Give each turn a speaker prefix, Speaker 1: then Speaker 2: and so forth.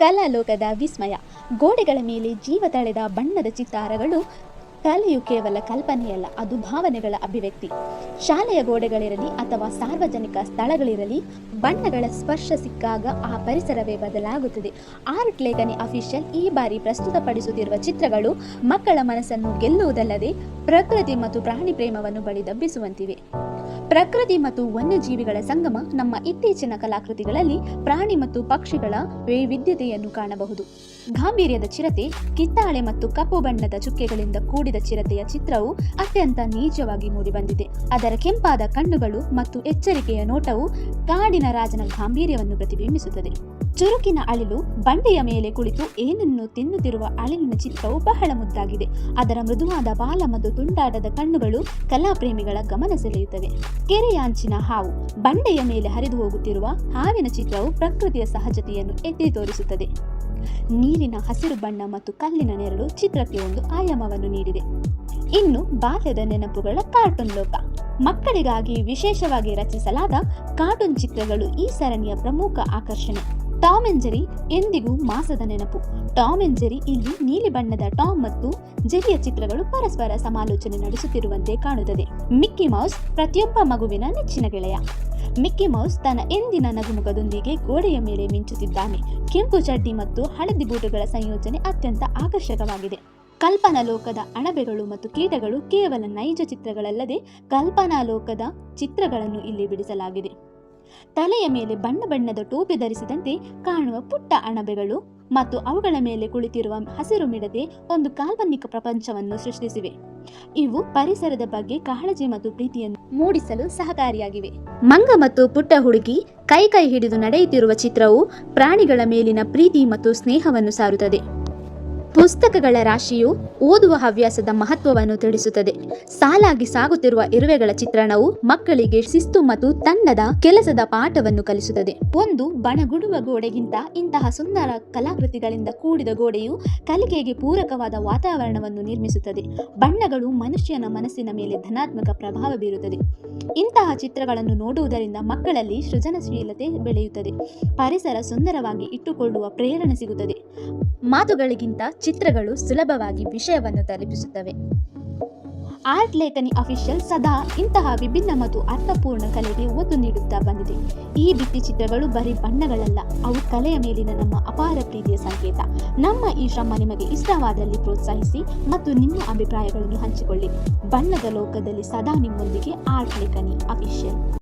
Speaker 1: ಕಲಾಲೋಕದ ವಿಸ್ಮಯ. ಗೋಡೆಗಳ ಮೇಲೆ ಜೀವ ತಳೆದ ಬಣ್ಣದ ಚಿತ್ತಾರಗಳು. ಕಲೆಯು ಕೇವಲ ಕಲ್ಪನೆಯಲ್ಲ, ಅದು ಭಾವನೆಗಳ ಅಭಿವ್ಯಕ್ತಿ. ಶಾಲೆಯ ಗೋಡೆಗಳಿರಲಿ ಅಥವಾ ಸಾರ್ವಜನಿಕ ಸ್ಥಳಗಳಿರಲಿ, ಬಣ್ಣಗಳ ಸ್ಪರ್ಶ ಸಿಕ್ಕಾಗ ಆ ಪರಿಸರವೇ ಬದಲಾಗುತ್ತದೆ. ಆರ್ಟ್ ಲೇಖನಿ ಅಫಿಷಿಯಲ್ ಈ ಬಾರಿ ಪ್ರಸ್ತುತಪಡಿಸುತ್ತಿರುವ ಚಿತ್ರಗಳು ಮಕ್ಕಳ ಮನಸ್ಸನ್ನು ಗೆಲ್ಲುವುದಲ್ಲದೆ ಪ್ರಕೃತಿ ಮತ್ತು ಪ್ರಾಣಿ ಪ್ರೇಮವನ್ನು ಬಡಿದಬ್ಬಿಸುವಂತಿವೆ. ಪ್ರಕೃತಿ ಮತ್ತು ವನ್ಯಜೀವಿಗಳ ಸಂಗಮ. ನಮ್ಮ ಇತ್ತೀಚಿನ ಕಲಾಕೃತಿಗಳಲ್ಲಿ ಪ್ರಾಣಿ ಮತ್ತು ಪಕ್ಷಿಗಳ ವೈವಿಧ್ಯತೆಯನ್ನು ಕಾಣಬಹುದು. ಗಾಂಭೀರ್ಯದ ಚಿರತೆ, ಕಿತ್ತಾಳೆ ಮತ್ತು ಕಪ್ಪು ಬಣ್ಣದ ಚುಕ್ಕೆಗಳಿಂದ ಕೂಡಿದ ಚಿರತೆಯ ಚಿತ್ರವು ಅತ್ಯಂತ ನಿಜವಾಗಿ ಮೂಡಿಬಂದಿದೆ. ಅದರ ಕೆಂಪಾದ ಕಣ್ಣುಗಳು ಮತ್ತು ಎಚ್ಚರಿಕೆಯ ನೋಟವು ಕಾಡಿನ ರಾಜನ ಗಾಂಭೀರ್ಯವನ್ನು ಪ್ರತಿಬಿಂಬಿಸುತ್ತದೆ. ಚುರುಕಿನ ಅಳಿಲು, ಬಂಡೆಯ ಮೇಲೆ ಕುಳಿತು ಏನನ್ನು ತಿನ್ನುತ್ತಿರುವ ಅಳಿಲಿನ ಚಿತ್ರವು ಬಹಳ ಮುದ್ದಾಗಿದೆ. ಅದರ ಮೃದುವಾದ ಬಾಲ ಮತ್ತು ತುಂಡಾಟದ ಕಣ್ಣುಗಳು ಕಲಾಪ್ರೇಮಿಗಳ ಗಮನ ಸೆಳೆಯುತ್ತವೆ. ಕೆರೆಯ ಅಂಚಿನ ಹಾವು, ಬಂಡೆಯ ಮೇಲೆ ಹರಿದು ಹೋಗುತ್ತಿರುವ ಹಾವಿನ ಚಿತ್ರವು ಪ್ರಕೃತಿಯ ಸಹಜತೆಯನ್ನು ಎತ್ತಿ ತೋರಿಸುತ್ತದೆ. ನೀರಿನ ಹಸಿರು ಬಣ್ಣ ಮತ್ತು ಕಲ್ಲಿನ ನೆರಳು ಚಿತ್ರಕ್ಕೆ ಒಂದು ಆಯಾಮವನ್ನು ನೀಡಿದೆ. ಇನ್ನು ಬಾಲ್ಯದ ನೆನಪುಗಳ ಕಾರ್ಟೂನ್ ಲೋಕ. ಮಕ್ಕಳಿಗಾಗಿ ವಿಶೇಷವಾಗಿ ರಚಿಸಲಾದ ಕಾರ್ಟೂನ್ ಚಿತ್ರಗಳು ಈ ಸರಣಿಯ ಪ್ರಮುಖ ಆಕರ್ಷಣೆ. ಟಾಮ್ ಅಂಡ್ ಜೆರಿ ಎಂದಿಗೂ ಮಾಸದ ನೆನಪು. ಟಾಮ್ ಅಂಡ್ ಜೆರಿ ಇಲ್ಲಿ ನೀಲಿ ಬಣ್ಣದ ಟಾಮ್ ಮತ್ತು ಜೆರಿಯ ಚಿತ್ರಗಳು ಪರಸ್ಪರ ಸಮಾಲೋಚನೆ ನಡೆಸುತ್ತಿರುವಂತೆ ಕಾಣುತ್ತದೆ. ಮಿಕ್ಕಿ ಮೌಸ್ ಪ್ರತಿಯೊಬ್ಬ ಮಗುವಿನ ನೆಚ್ಚಿನ ಗೆಳೆಯ. ಮಿಕ್ಕಿ ಮೌಸ್ ತನ್ನ ಎಂದಿನ ನಗುಮುಖದೊಂದಿಗೆ ಗೋಡೆಯ ಮೇಲೆ ಮಿಂಚುತ್ತಿದ್ದಾನೆ. ಕೆಂಪು ಚಡ್ಡಿ ಮತ್ತು ಹಳದಿ ಬೂಟುಗಳ ಸಂಯೋಜನೆ ಅತ್ಯಂತ ಆಕರ್ಷಕವಾಗಿದೆ. ಕಲ್ಪನಾ ಲೋಕದ ಅಣಬೆಗಳು ಮತ್ತು ಕೀಟಗಳು ಕೇವಲ ನೈಜ ಚಿತ್ರಗಳಲ್ಲದೆ ಕಲ್ಪನಾ ಲೋಕದ ಚಿತ್ರಗಳನ್ನು ಇಲ್ಲಿ ಬಿಡಿಸಲಾಗಿದೆ. ತಲೆಯ ಮೇಲೆ ಬಣ್ಣ ಬಣ್ಣದ ಟೋಪಿ ಧರಿಸಿದಂತೆ ಕಾಣುವ ಪುಟ್ಟ ಅಣಬೆಗಳು ಮತ್ತು ಅವುಗಳ ಮೇಲೆ ಕುಳಿತಿರುವ ಹಸಿರು ಮಿಡತೆ ಒಂದು ಕಾಲ್ಪನಿಕ ಪ್ರಪಂಚವನ್ನು ಸೃಷ್ಟಿಸಿವೆ. ಇವು ಪರಿಸರದ ಬಗ್ಗೆ ಕಾಳಜಿ ಮತ್ತು ಪ್ರೀತಿಯನ್ನು ಮೂಡಿಸಲು ಸಹಕಾರಿಯಾಗಿವೆ. ಮಂಗ ಮತ್ತು ಪುಟ್ಟ ಹುಡುಗಿ ಕೈ ಹಿಡಿದು ನಡೆಯುತ್ತಿರುವ ಚಿತ್ರವು ಪ್ರಾಣಿಗಳ ಮೇಲಿನ ಪ್ರೀತಿ ಮತ್ತು ಸ್ನೇಹವನ್ನು ಸಾರುತ್ತದೆ. ಪುಸ್ತಕಗಳ ರಾಶಿಯು ಓದುವ ಹವ್ಯಾಸದ ಮಹತ್ವವನ್ನು ತಿಳಿಸುತ್ತದೆ. ಸಾಲಾಗಿ ಸಾಗುತ್ತಿರುವ ಇರುವೆಗಳ ಚಿತ್ರಣವು ಮಕ್ಕಳಿಗೆ ಶಿಸ್ತು ಮತ್ತು ತಂಡದ ಕೆಲಸದ ಪಾಠವನ್ನು ಕಲಿಸುತ್ತದೆ. ಒಂದು ಬಣಗುಡುವ ಗೋಡೆಗಿಂತ ಇಂತಹ ಸುಂದರ ಕಲಾಕೃತಿಗಳಿಂದ ಕೂಡಿದ ಗೋಡೆಯು ಕಲಿಕೆಗೆ ಪೂರಕವಾದ ವಾತಾವರಣವನ್ನು ನಿರ್ಮಿಸುತ್ತದೆ. ಬಣ್ಣಗಳು ಮನುಷ್ಯನ ಮನಸ್ಸಿನ ಮೇಲೆ ಧನಾತ್ಮಕ ಪ್ರಭಾವ ಬೀರುತ್ತದೆ. ಇಂತಹ ಚಿತ್ರಗಳನ್ನು ನೋಡುವುದರಿಂದ ಮಕ್ಕಳಲ್ಲಿ ಸೃಜನಶೀಲತೆ ಬೆಳೆಯುತ್ತದೆ. ಪರಿಸರ ಸುಂದರವಾಗಿ ಇಟ್ಟುಕೊಳ್ಳುವ ಪ್ರೇರಣೆ ಸಿಗುತ್ತದೆ. ಮಾತುಗಳಿಗಿಂತ ಚಿತ್ರಗಳು ಸುಲಭವಾಗಿ ವಿಷಯವನ್ನು ತಲುಪಿಸುತ್ತವೆ. ಆರ್ಟ್ ಲೇಖನಿ ಅಫಿಷಿಯಲ್ ಸದಾ ಇಂತಹ ವಿಭಿನ್ನ ಮತ್ತು ಅರ್ಥಪೂರ್ಣ ಕಲೆಗೆ ಒತ್ತು ನೀಡುತ್ತಾ ಬಂದಿದೆ. ಈ ಭಿತ್ತಿ ಚಿತ್ರಗಳು ಬರೀ ಬಣ್ಣಗಳಲ್ಲ, ಅವು ಕಲೆಯ ಮೇಲಿನ ನಮ್ಮ ಅಪಾರ ಪ್ರೀತಿಯ ಸಂಕೇತ. ನಮ್ಮ ಈ ಶ್ರಮ ನಿಮಗೆ ಇಷ್ಟವಾದಲ್ಲಿ ಪ್ರೋತ್ಸಾಹಿಸಿ ಮತ್ತು ನಿಮ್ಮ ಅಭಿಪ್ರಾಯಗಳನ್ನು ಹಂಚಿಕೊಳ್ಳಿ. ಬಣ್ಣದ ಲೋಕದಲ್ಲಿ ಸದಾ ನಿಮ್ಮೊಂದಿಗೆ ಆರ್ಟ್ ಲೇಖನಿ ಅಫಿಷಿಯಲ್.